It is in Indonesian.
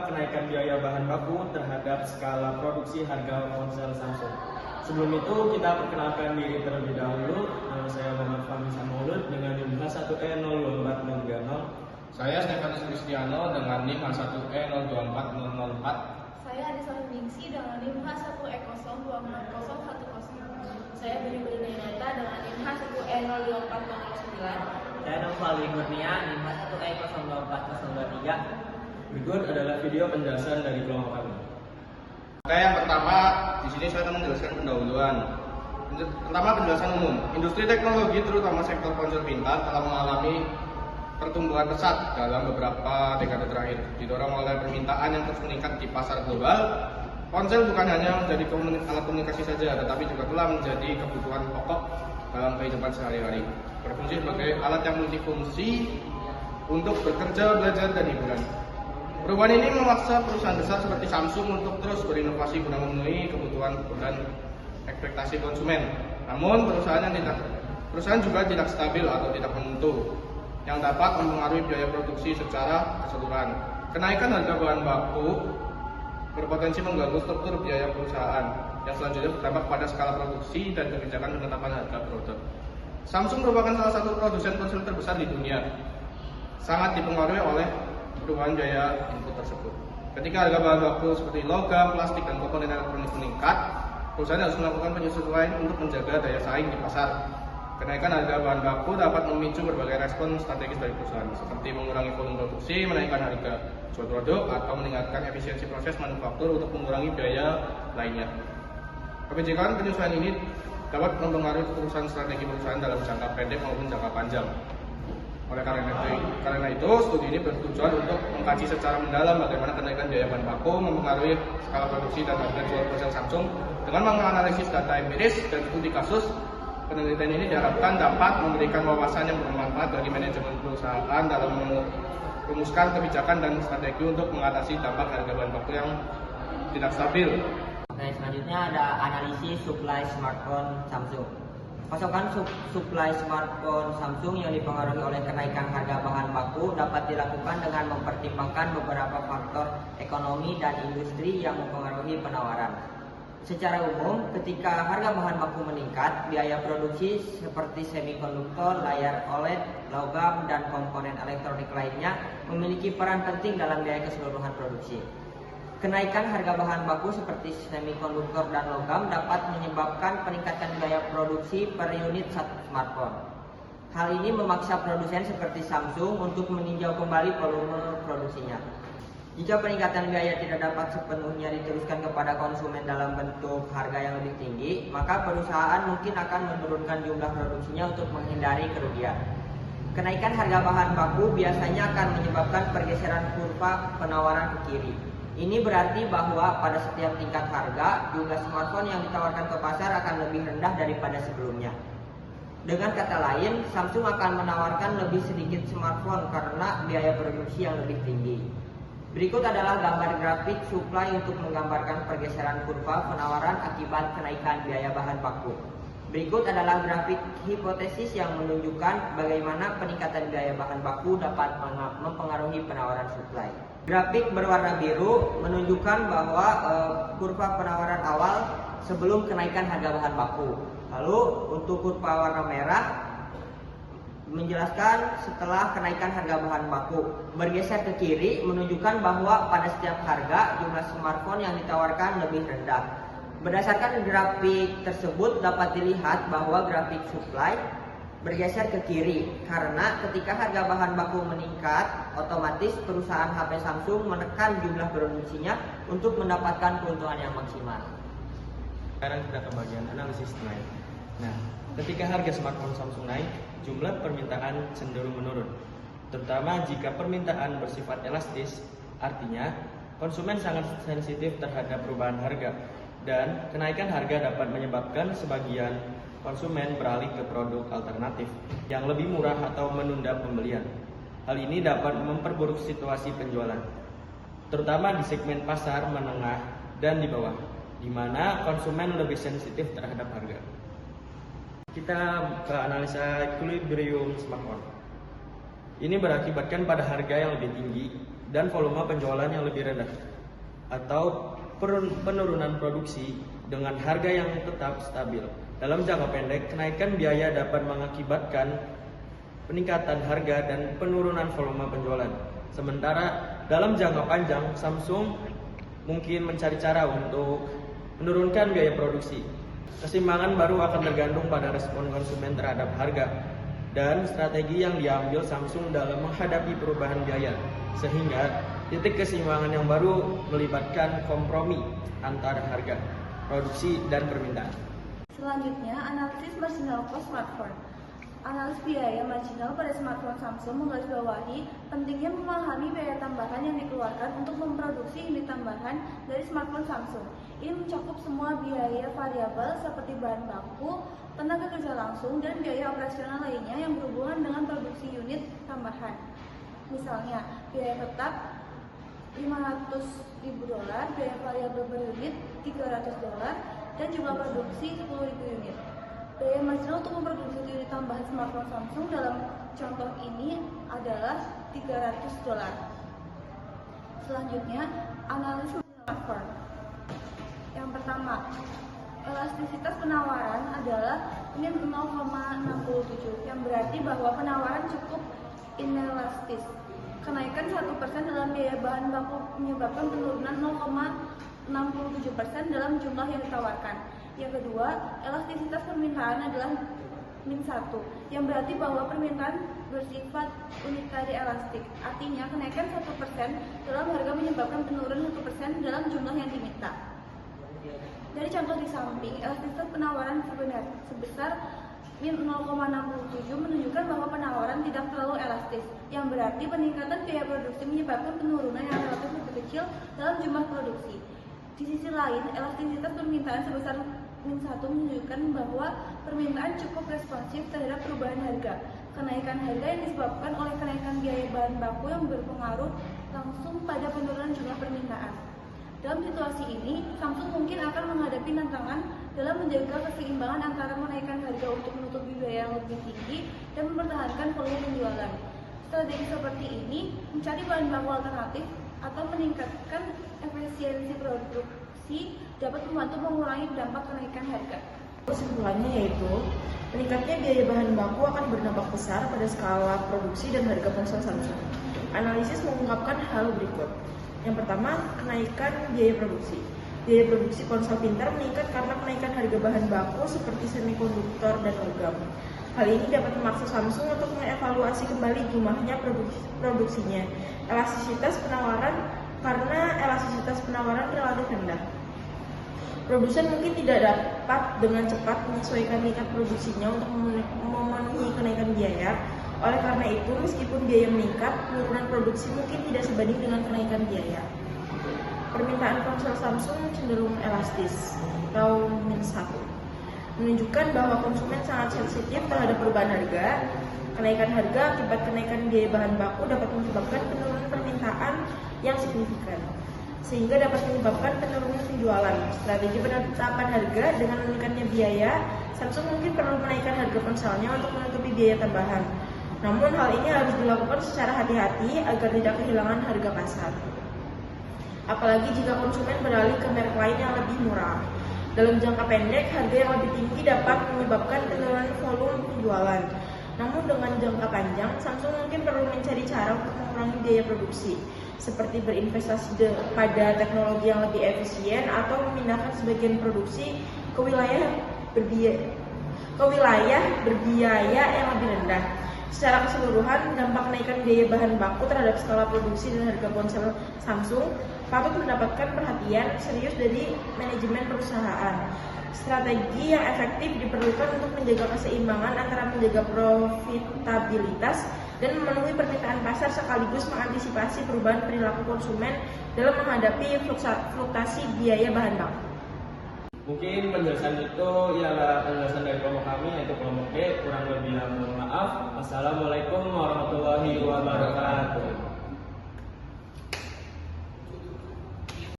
dampak kenaikan biaya bahan baku terhadap skala produksi harga ponsel Samsung. Sebelum itu kita perkenalkan diri terlebih dahulu. Nama saya Muhammad Fahmi Samulud dengan NIM H1E02430. Saya Stefanus Kristiano dengan NIM H1E024004. Saya Anissa Ningsi dengan NIM H1E024010. Saya Budi Bernayata dengan NIM H1E02409. Saya Novali Kurnia, NIM H1E02403. Berikut adalah video penjelasan dari kelompok kami. Oke, yang pertama di sini saya akan menjelaskan pendahuluan. Pertama, penjelasan umum. Industri teknologi terutama sektor ponsel pintar telah mengalami pertumbuhan pesat dalam beberapa dekade terakhir. Didorong oleh permintaan yang terus meningkat di pasar global, ponsel bukan hanya menjadi alat komunikasi saja, tetapi juga telah menjadi kebutuhan pokok dalam kehidupan sehari-hari. Berfungsi sebagai alat yang multifungsi untuk bekerja, belajar, dan hiburan. Perubahan ini memaksa perusahaan besar seperti Samsung untuk terus berinovasi guna memenuhi kebutuhan dan ekspektasi konsumen. Namun perusahaan juga tidak stabil atau tidak menentu, yang dapat mempengaruhi biaya produksi secara keseluruhan. Kenaikan harga bahan baku berpotensi mengganggu struktur biaya perusahaan, yang selanjutnya berdampak pada skala produksi dan kebijakan penetapan harga produk. Samsung merupakan salah satu produsen ponsel terbesar di dunia, sangat dipengaruhi oleh perubahan biaya input tersebut. Ketika harga bahan baku seperti logam, plastik, dan komponen elektronik meningkat, perusahaan harus melakukan penyesuaian untuk menjaga daya saing di pasar. Kenaikan harga bahan baku dapat memicu berbagai respon strategis dari perusahaan, seperti mengurangi volume produksi, menaikkan harga jual produk, atau meningkatkan efisiensi proses manufaktur untuk mengurangi biaya lainnya. Kebijakan penyesuaian ini dapat mempengaruhi keputusan strategi perusahaan dalam jangka pendek maupun jangka panjang. Oleh karena itu, studi ini bertujuan untuk mengkaji secara mendalam bagaimana kenaikan biaya bahan baku mempengaruhi skala produksi dan harga jual ponsel Samsung. Dengan menganalisis data empiris dan studi kasus, penelitian ini diharapkan dapat memberikan wawasan yang bermanfaat bagi manajemen perusahaan dalam merumuskan kebijakan dan strategi untuk mengatasi dampak harga bahan baku yang tidak stabil. Oke, selanjutnya ada analisis supply smartphone Samsung. Pasokan supply smartphone Samsung yang dipengaruhi oleh kenaikan harga bahan baku dapat dilakukan dengan mempertimbangkan beberapa faktor ekonomi dan industri yang mempengaruhi penawaran. Secara umum, ketika harga bahan baku meningkat, biaya produksi seperti semikonduktor, layar OLED, logam, dan komponen elektronik lainnya memiliki peran penting dalam biaya keseluruhan produksi. Kenaikan harga bahan baku seperti semikonduktor dan logam dapat menyebabkan peningkatan biaya produksi per unit satu smartphone. Hal ini memaksa produsen seperti Samsung untuk meninjau kembali volume produksinya. Jika peningkatan biaya tidak dapat sepenuhnya diteruskan kepada konsumen dalam bentuk harga yang lebih tinggi, maka perusahaan mungkin akan menurunkan jumlah produksinya untuk menghindari kerugian. Kenaikan harga bahan baku biasanya akan menyebabkan pergeseran kurva penawaran ke kiri. Ini berarti bahwa pada setiap tingkat harga, jumlah smartphone yang ditawarkan ke pasar akan lebih rendah daripada sebelumnya. Dengan kata lain, Samsung akan menawarkan lebih sedikit smartphone karena biaya produksi yang lebih tinggi. Berikut adalah gambar grafik supply untuk menggambarkan pergeseran kurva penawaran akibat kenaikan biaya bahan baku. Berikut adalah grafik hipotesis yang menunjukkan bagaimana peningkatan biaya bahan baku dapat mempengaruhi penawaran supply. Grafik berwarna biru menunjukkan bahwa kurva penawaran awal sebelum kenaikan harga bahan baku. Lalu untuk kurva warna merah menjelaskan setelah kenaikan harga bahan baku. Bergeser ke kiri menunjukkan bahwa pada setiap harga jumlah smartphone yang ditawarkan lebih rendah. Berdasarkan grafik tersebut dapat dilihat bahwa grafik supply bergeser ke kiri karena ketika harga bahan baku meningkat, otomatis perusahaan HP Samsung menekan jumlah produksinya untuk mendapatkan keuntungan yang maksimal. Sekarang kita ke bagian analisis naik. Nah, ketika harga smartphone Samsung naik, jumlah permintaan cenderung menurun. Terutama jika permintaan bersifat elastis, artinya konsumen sangat sensitif terhadap perubahan harga. Dan kenaikan harga dapat menyebabkan sebagian konsumen beralih ke produk alternatif yang lebih murah atau menunda pembelian. Hal ini dapat memperburuk situasi penjualan, terutama di segmen pasar menengah dan di bawah, di mana konsumen lebih sensitif terhadap harga. Kita ke analisa equilibrium smartphone. Ini berakibatkan pada harga yang lebih tinggi dan volume penjualan yang lebih rendah, atau penurunan produksi dengan harga yang tetap stabil. Dalam jangka pendek, kenaikan biaya dapat mengakibatkan peningkatan harga dan penurunan volume penjualan. Sementara dalam jangka panjang, Samsung mungkin mencari cara untuk menurunkan biaya produksi. Keseimbangan baru akan tergantung pada respon konsumen terhadap harga dan strategi yang diambil Samsung dalam menghadapi perubahan biaya, sehingga titik keseimbangan yang baru melibatkan kompromi antara harga, produksi, dan permintaan. Selanjutnya, analisis marginal cost smartphone. Analis biaya marginal pada smartphone Samsung menggarisbawahi pentingnya memahami biaya tambahan yang dikeluarkan untuk memproduksi unit tambahan dari smartphone Samsung. Ini mencakup semua biaya variabel seperti bahan baku, tenaga kerja langsung, dan biaya operasional lainnya yang berhubungan dengan produksi unit tambahan. Misalnya, biaya tetap $500.000, biaya variabel per unit $300, dan jumlah produksi 10.000 unit. Biaya marginal untuk memproduksi unit tambahan smartphone Samsung dalam contoh ini adalah $300. Selanjutnya, analisis smartphone. Yang pertama, elastisitas penawaran adalah min 0,67, yang berarti bahwa penawaran cukup inelastis. Kenaikan 1% dalam biaya bahan baku menyebabkan penurunan 0,67% dalam jumlah yang ditawarkan. Yang kedua, elastisitas permintaan adalah min 1, yang berarti bahwa permintaan bersifat unitary elastik. Artinya, kenaikan 1% dalam harga menyebabkan penurunan 1% dalam jumlah yang diminta. Dari contoh di samping, elastisitas penawaran sebesar min 0,67 menunjukkan bahwa penawaran tidak terlalu elastis, yang berarti peningkatan biaya produksi menyebabkan penurunan yang relatif lebih kecil dalam jumlah produksi. Di sisi lain, elastisitas permintaan sebesar min 1 menunjukkan bahwa permintaan cukup responsif terhadap perubahan harga. Kenaikan harga yang disebabkan oleh kenaikan biaya bahan baku yang berpengaruh langsung pada penurunan jumlah permintaan. Dalam situasi ini, Samsung mungkin akan menghadapi tantangan dalam menjaga keseimbangan antara menaikkan harga untuk menutupi biaya yang lebih tinggi dan mempertahankan volume penjualan. Strategi seperti ini mencari bahan baku alternatif atau meningkatkan efisiensi produksi dapat membantu mengurangi dampak kenaikan harga. Kesimpulannya yaitu, meningkatnya biaya bahan baku akan berdampak besar pada skala produksi dan harga ponsel Samsung. Analisis mengungkapkan hal berikut. Yang pertama, kenaikan biaya produksi. Biaya produksi ponsel pintar meningkat karena kenaikan harga bahan baku seperti semikonduktor dan logam. Hal ini dapat memaksa Samsung untuk mengevaluasi kembali jumlahnya produksinya. Elastisitas penawaran, karena elastisitas penawaran relatif rendah. Produsen mungkin tidak dapat dengan cepat menyesuaikan tingkat produksinya untuk memenuhi kenaikan biaya. Oleh karena itu, meskipun biaya meningkat, penurunan produksi mungkin tidak sebanding dengan kenaikan biaya. Permintaan ponsel Samsung cenderung elastis, atau min 1, menunjukkan bahwa konsumen sangat sensitif terhadap perubahan harga. Kenaikan harga akibat kenaikan biaya bahan baku dapat menyebabkan penurunan permintaan yang signifikan, sehingga dapat menyebabkan penurunan penjualan. Strategi penetapan harga dengan meningkatnya biaya, Samsung mungkin perlu menaikkan harga ponselnya untuk menutupi biaya tambahan. Namun hal ini harus dilakukan secara hati-hati agar tidak kehilangan harga pasar. Apalagi jika konsumen beralih ke merek lain yang lebih murah. Dalam jangka pendek, harga yang lebih tinggi dapat menyebabkan penurunan volume penjualan. Namun dengan jangka panjang, Samsung mungkin perlu mencari cara untuk mengurangi biaya produksi, seperti berinvestasi pada teknologi yang lebih efisien atau memindahkan sebagian produksi ke wilayah berbiaya yang lebih rendah. Secara keseluruhan, dampak kenaikan biaya bahan baku terhadap skala produksi dan harga ponsel Samsung patut mendapatkan perhatian serius dari manajemen perusahaan. Strategi yang efektif diperlukan untuk menjaga keseimbangan antara menjaga profitabilitas dan memenuhi permintaan pasar sekaligus mengantisipasi perubahan perilaku konsumen dalam menghadapi fluktuasi biaya bahan baku. Mungkin penjelasan itu ialah penjelasan dari kelompok kami, yaitu kelompok B. Kurang lebihnya mohon maaf. Assalamualaikum warahmatullahi wabarakatuh.